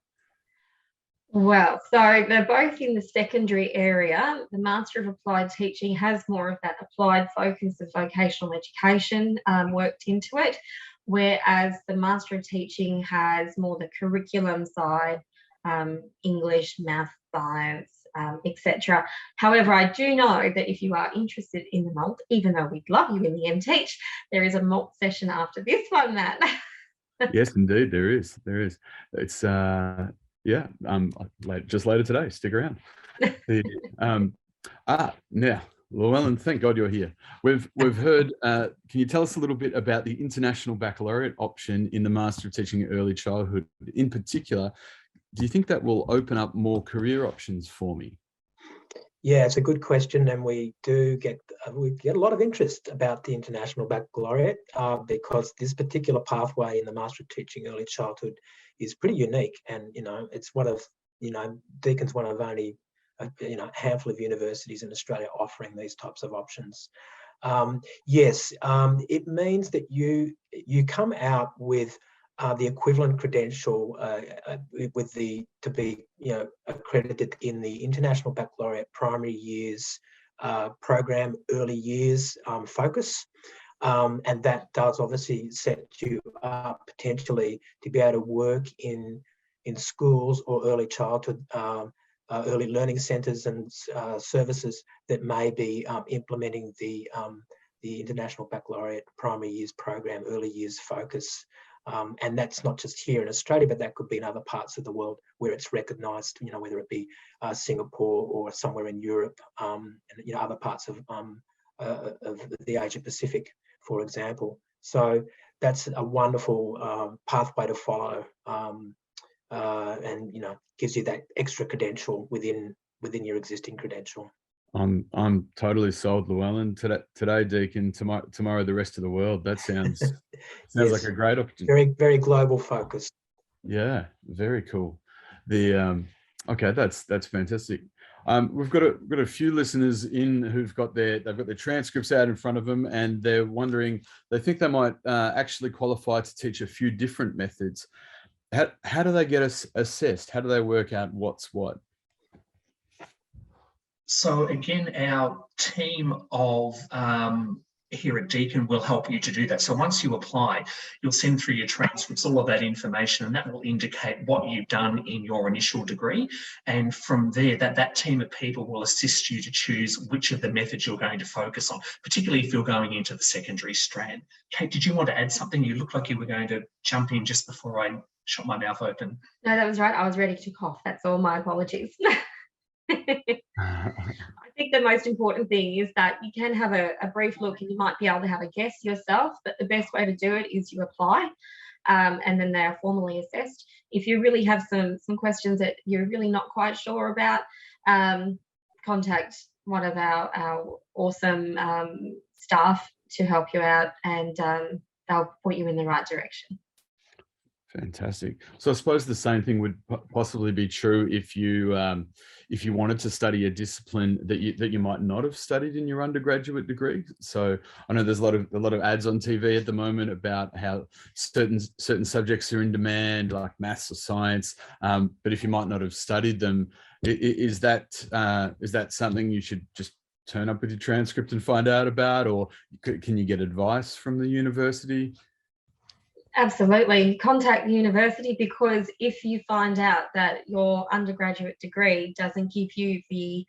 Well, so they're both in the secondary area. The Master of Applied Teaching has more of that applied focus of vocational education worked into it, whereas the Master of Teaching has more the curriculum side, English, math, science, etc. However, I do know that if you are interested in the MALT, even though we'd love you in the MTeach, there is a MALT session after this one, Matt. Yes, indeed, there is. It's yeah, just later today. Stick around. Now, Llewellyn, thank God you're here. We've heard. Can you tell us a little bit about the International Baccalaureate option in the Master of Teaching Early Childhood? In particular, do you think that will open up more career options for me? Yeah, it's a good question, and we get a lot of interest about the International Baccalaureate because this particular pathway in the Master of Teaching Early Childhood is pretty unique, and it's one of Deakin's one of only a handful of universities in Australia offering these types of options. Yes, it means that you come out with the equivalent credential to be accredited in the International Baccalaureate Primary Years program, early years focus. And that does obviously set you up potentially to be able to work in schools or early childhood, early learning centres and services that may be implementing the International Baccalaureate Primary Years program, early years focus. And that's not just here in Australia, but that could be in other parts of the world where it's recognised, whether it be Singapore or somewhere in Europe, and other parts of the Asia Pacific, for example. So that's a wonderful pathway to follow, and gives you that extra credential within your existing credential. I'm totally sold, Llewellyn. Today, Deakin. Tomorrow, the rest of the world. That sounds Yes, like a great opportunity. Very, very global focus. Yeah, very cool. Okay, that's fantastic. We've got a few listeners in who've got they've got their transcripts out in front of them, and they're wondering, they think they might actually qualify to teach a few different methods. How do they get assessed? How do they work out what's what? So again, our team of here at Deakin will help you to do that. So once you apply, you'll send through your transcripts, all of that information, and that will indicate what you've done in your initial degree. And from there, that team of people will assist you to choose which of the methods you're going to focus on, particularly if you're going into the secondary strand. Kate, did you want to add something? You looked like you were going to jump in just before I shot my mouth open. No, that was right. I was ready to cough. That's all. My apologies. I think the most important thing is that you can have a brief look, and you might be able to have a guess yourself, but the best way to do it is you apply, and then they are formally assessed. If you really have some questions that you're really not quite sure about, contact one of our awesome staff to help you out, and they'll point you in the right direction. Fantastic. So I suppose the same thing would possibly be true if you wanted to study a discipline that you might not have studied in your undergraduate degree. So I know there's a lot of ads on TV at the moment about how certain subjects are in demand, like maths or science. But if you might not have studied them, is that something you should just turn up with your transcript and find out about, or can you get advice from the university? Absolutely. Contact the university, because if you find out that your undergraduate degree doesn't give you the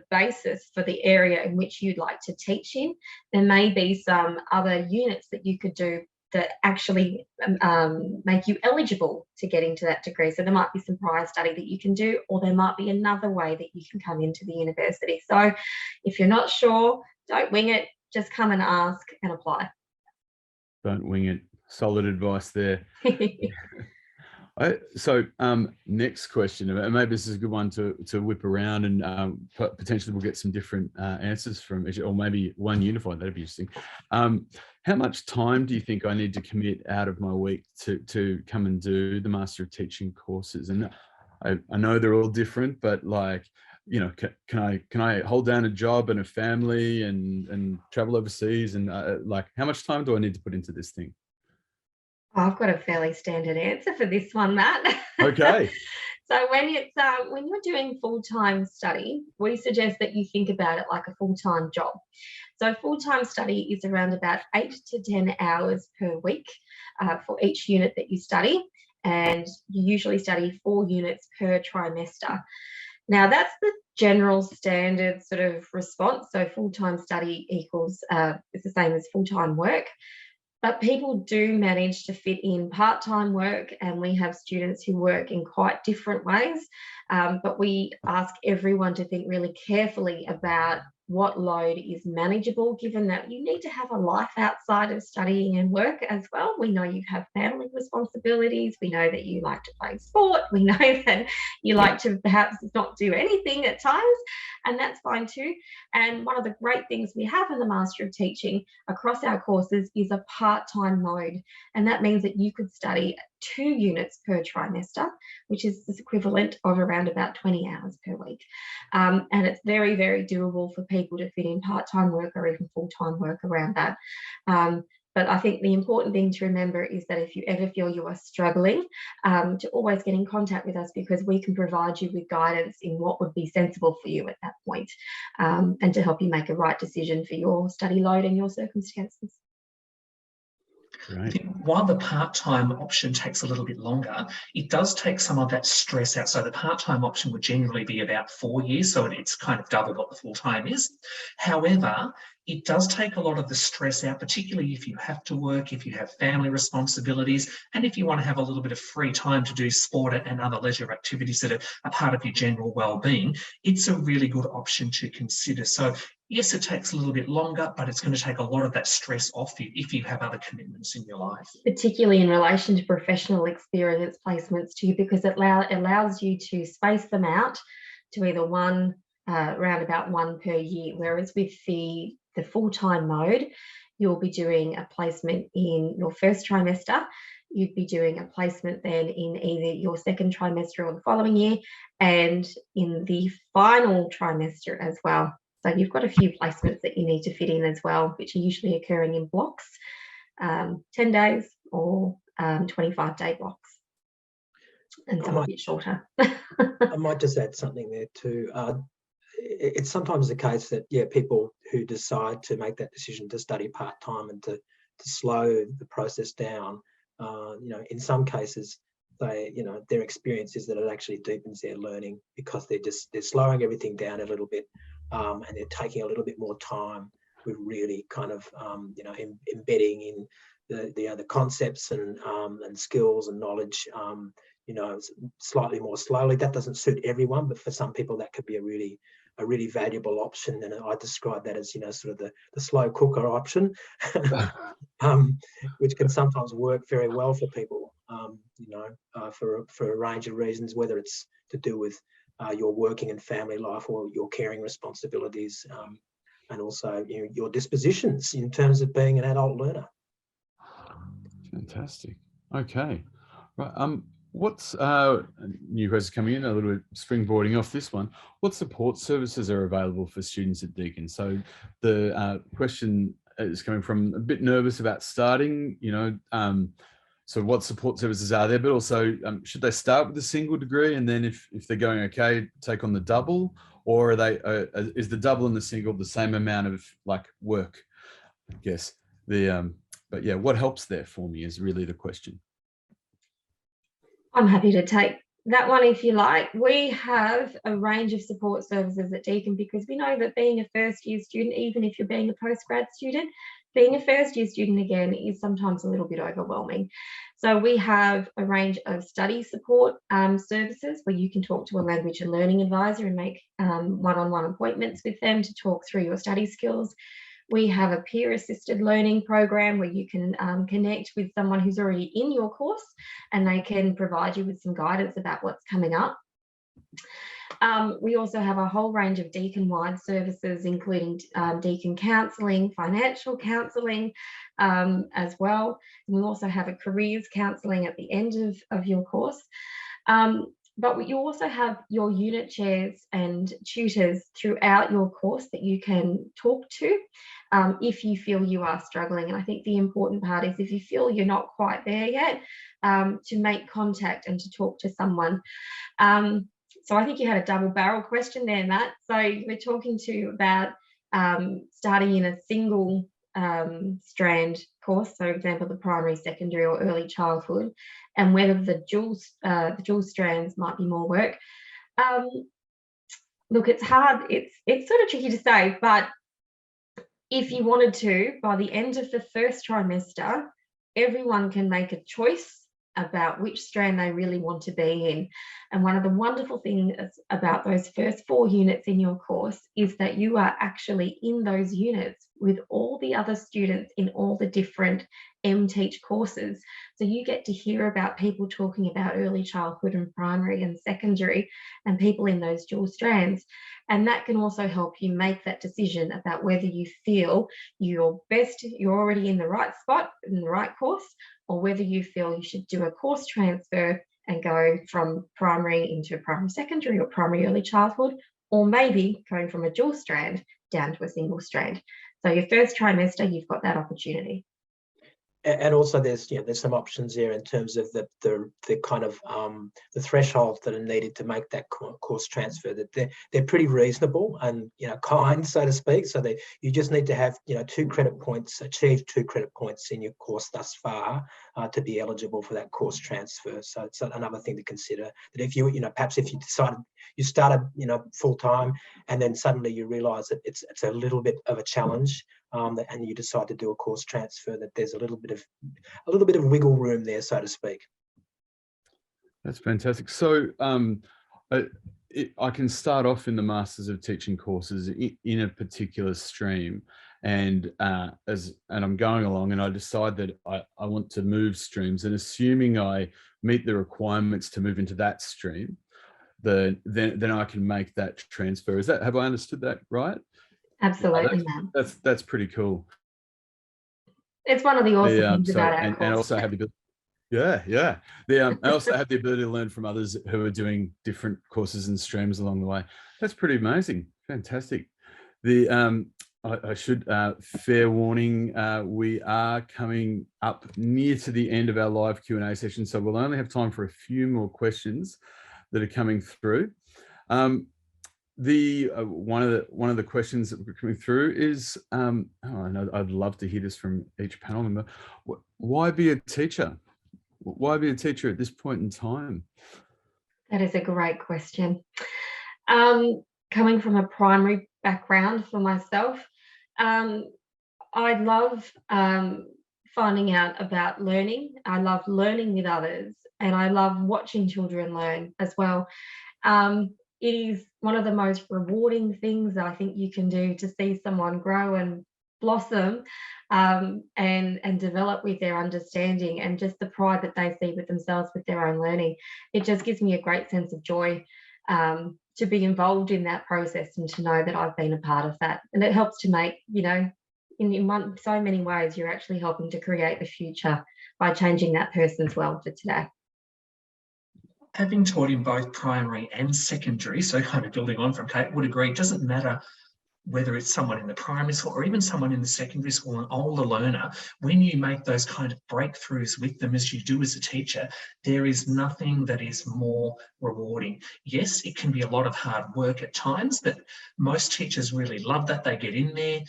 basis for the area in which you'd like to teach in, there may be some other units that you could do that actually make you eligible to get into that degree. So there might be some prior study that you can do, or there might be another way that you can come into the university. So if you're not sure, don't wing it, just come and ask and apply. Don't wing it. Solid advice there. So next question, and maybe this is a good one to whip around, and potentially we'll get some different answers from each, or maybe one unified. That'd be interesting. How much time do you think I need to commit out of my week to come and do the Master of Teaching courses? And I know they're all different, but like, you know, can I hold down a job and a family and travel overseas, and like, how much time do I need to put into this thing? I've got a fairly standard answer for this one, Matt. Okay. So when you're doing full-time study, we suggest that you think about it like a full-time job. So full-time study is around about 8 to 10 hours per week for each unit that you study, and you usually study 4 units per trimester. Now, that's the general standard sort of response. So full-time study equals it's the same as full-time work. But people do manage to fit in part-time work, and we have students who work in quite different ways. But we ask everyone to think really carefully about what load is manageable, given that you need to have a life outside of studying and work as well. We know you have family responsibilities. We know that you like to play sport. We know that you like to perhaps not do anything at times, and that's fine too. And one of the great things we have in the Master of Teaching across our courses is a part-time mode. And that means that you could study 2 units per trimester, which is the equivalent of around about 20 hours per week. And it's very, very doable for people to fit in part-time work or even full-time work around that. But I think the important thing to remember is that if you ever feel you are struggling, to always get in contact with us, because we can provide you with guidance in what would be sensible for you at that point, and to help you make a right decision for your study load and your circumstances. Right. I think while the part-time option takes a little bit longer, it does take some of that stress out. So the part-time option would generally be about 4 years, so it's kind of double what the full-time is. However, it does take a lot of the stress out, particularly if you have to work, if you have family responsibilities, and if you want to have a little bit of free time to do sport and other leisure activities that are part of your general well-being. It's a really good option to consider. So yes, it takes a little bit longer, but it's going to take a lot of that stress off you if you have other commitments in your life. Particularly in relation to professional experience placements too, because it allows you to space them out to either around about 1 per year, whereas with the full-time mode, you'll be doing a placement in your first trimester. you'd be doing a placement then in either your second trimester or the following year, and in the final trimester as well. So you've got a few placements that you need to fit in as well, which are usually occurring in blocks, 10 days or 25-day blocks, and some a bit shorter. I might just add something there too. It's sometimes the case that, yeah, people who decide to make that decision to study part-time and to slow the process down, in some cases, their experience is that it actually deepens their learning, because they're slowing everything down a little bit, and they're taking a little bit more time with really kind of, embedding in the concepts and skills and knowledge, slightly more slowly. That doesn't suit everyone, but for some people that could be a really valuable option. And I describe that as, sort of the slow cooker option, which can sometimes work very well for people, for a range of reasons, whether it's to do with your working and family life or your caring responsibilities, and also your dispositions in terms of being an adult learner. Fantastic. Okay. Right. What's new questions coming in, a little bit springboarding off this one. What support services are available for students at Deakin? So the question is coming from a bit nervous about starting, so what support services are there, but also should they start with a single degree and then if they're going okay, take on the double, or are they, is the double and the single the same amount of like work, I guess. But yeah, what helps there for me is really the question. I'm happy to take that one if you like. We have a range of support services at Deakin, because we know that being a first year student, even if you're being a postgrad student, being a first year student again is sometimes a little bit overwhelming. So we have a range of study support services where you can talk to a language and learning advisor and make one-on-one appointments with them to talk through your study skills. We have a peer-assisted learning program where you can connect with someone who's already in your course, and they can provide you with some guidance about what's coming up. We also have a whole range of Deakin-wide services, including Deakin counselling, financial counselling as well. And we also have a careers counselling at the end of your course. But you also have your unit chairs and tutors throughout your course that you can talk to if you feel you are struggling. And I think the important part is, if you feel you're not quite there yet, to make contact and to talk to someone. So I think you had a double barrel question there, Matt. So we're talking to you about starting in a single strand course, so for example the primary, secondary or early childhood, and whether the dual strands might be more work. Look, it's hard, it's sort of tricky to say, but if you wanted to, by the end of the first trimester, everyone can make a choice about which strand they really want to be in. And one of the wonderful things about those first 4 units in your course is that you are actually in those units with all the other students in all the different MTeach courses. So you get to hear about people talking about early childhood and primary and secondary, and people in those dual strands. And that can also help you make that decision about whether you feel you're already in the right spot, in the right course, or whether you feel you should do a course transfer and go from primary into primary secondary or primary early childhood, or maybe going from a dual strand down to a single strand. So your first trimester, you've got that opportunity. And also there's some options there in terms of the kind of the thresholds that are needed to make that course transfer, that they're pretty reasonable and kind, so to speak. So that you just need to have 2 credit points, achieve 2 credit points in your course thus far to be eligible for that course transfer. So it's another thing to consider, that if you perhaps if you decided you started full time and then suddenly you realise that it's a little bit of a challenge, and you decide to do a course transfer, that there's a little bit of wiggle room there, so to speak. That's fantastic. So I can start off in the Masters of Teaching courses in a particular stream, and I'm going along and I decide that I want to move streams, and assuming I meet the requirements to move into that stream, then I can make that transfer. Have I understood that right? Absolutely, that's pretty cool. It's one of the awesome things about our course. And also have the ability. Yeah. I also have the ability to learn from others who are doing different courses and streams along the way. That's pretty amazing. Fantastic. I should fair warning, we are coming up near to the end of our live Q&A session, so we'll only have time for a few more questions that are coming through. One of the questions that are coming through is, I know I'd love to hear this from each panel member. Why be a teacher? Why be a teacher at this point in time? That is a great question. Coming from a primary background for myself, I love finding out about learning. I love learning with others, and I love watching children learn as well. It is one of the most rewarding things I think you can do, to see someone grow and blossom and develop with their understanding, and just the pride that they see with themselves with their own learning. It just gives me a great sense of joy to be involved in that process, and to know that I've been a part of that. And it helps to make, in so many ways, you're actually helping to create the future by changing that person's world for today. Having taught in both primary and secondary, so kind of building on from Kate, would agree, it doesn't matter whether it's someone in the primary school or even someone in the secondary school, an older learner, when you make those kind of breakthroughs with them, as you do as a teacher, there is nothing that is more rewarding. Yes, it can be a lot of hard work at times, but most teachers really love that. They get in there,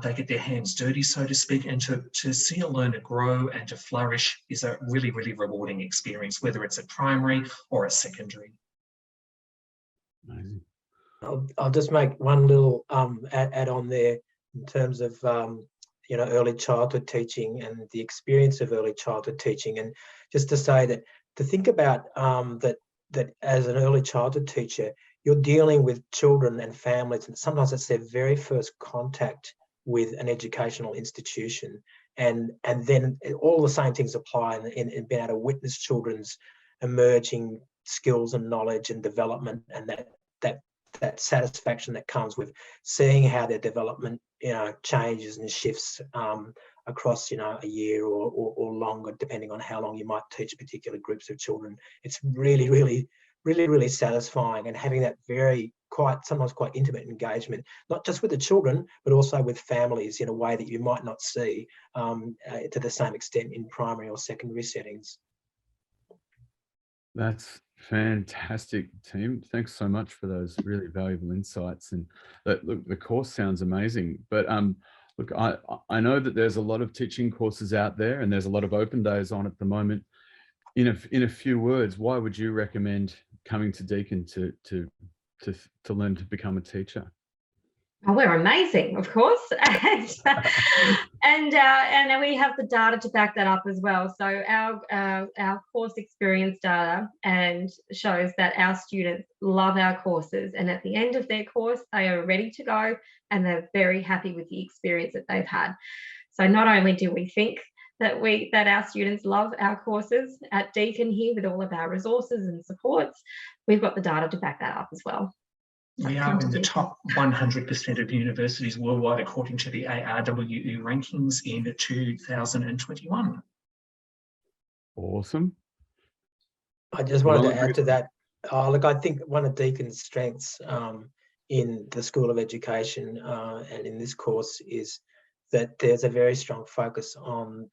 they get their hands dirty, so to speak, and to see a learner grow and to flourish is a really, really rewarding experience, whether it's a primary or a secondary. Amazing. I'll just make one little add on there in terms of early childhood teaching and the experience of early childhood teaching, and just to say that, to think about that as an early childhood teacher, you're dealing with children and families, and sometimes it's their very first contact with an educational institution, and then all the same things apply in being able to witness children's emerging skills and knowledge and development, and that satisfaction that comes with seeing how their development changes and shifts across a year or longer, depending on how long you might teach particular groups of children. It's really, really, really, really satisfying, and having that sometimes quite intimate engagement, not just with the children, but also with families in a way that you might not see to the same extent in primary or secondary settings. That's fantastic, team. Thanks so much for those really valuable insights. And look, the course sounds amazing, but look, I know that there's a lot of teaching courses out there, and there's a lot of open days on at the moment. In a few words, why would you recommend coming to Deakin to learn to become a teacher? Oh, we're amazing, of course, and we have the data to back that up as well. So our course experience data and shows that our students love our courses, and at the end of their course, they are ready to go, and they're very happy with the experience that they've had. So not only do we think that our students love our courses at Deakin here with all of our resources and supports, we've got the data to back that up as well. We are in the top 100% of universities worldwide, according to the ARWE rankings in 2021. Awesome. I just wanted to add to that. Look, I think one of Deakin's strengths in the School of Education and in this course is that there's a very strong focus on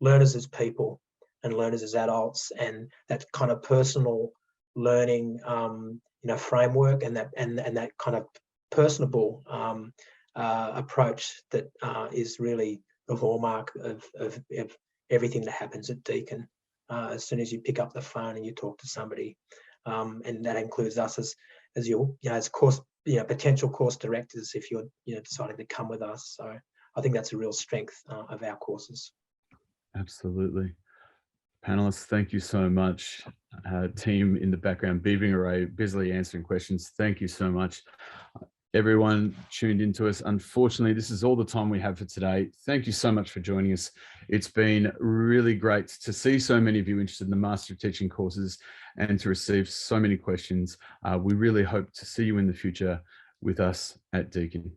learners as people and learners as adults, and that kind of personal learning framework, and that kind of personable approach that is really the hallmark of everything that happens at Deakin. As soon as you pick up the phone and you talk to somebody, and that includes us as your as course potential course directors if you're deciding to come with us. So I think that's a real strength of our courses. Absolutely. Panelists, thank you so much. Team in the background, beaving array, busily answering questions. Thank you so much. Everyone tuned into us. Unfortunately, this is all the time we have for today. Thank you so much for joining us. It's been really great to see so many of you interested in the Master of Teaching courses and to receive so many questions. We really hope to see you in the future with us at Deakin.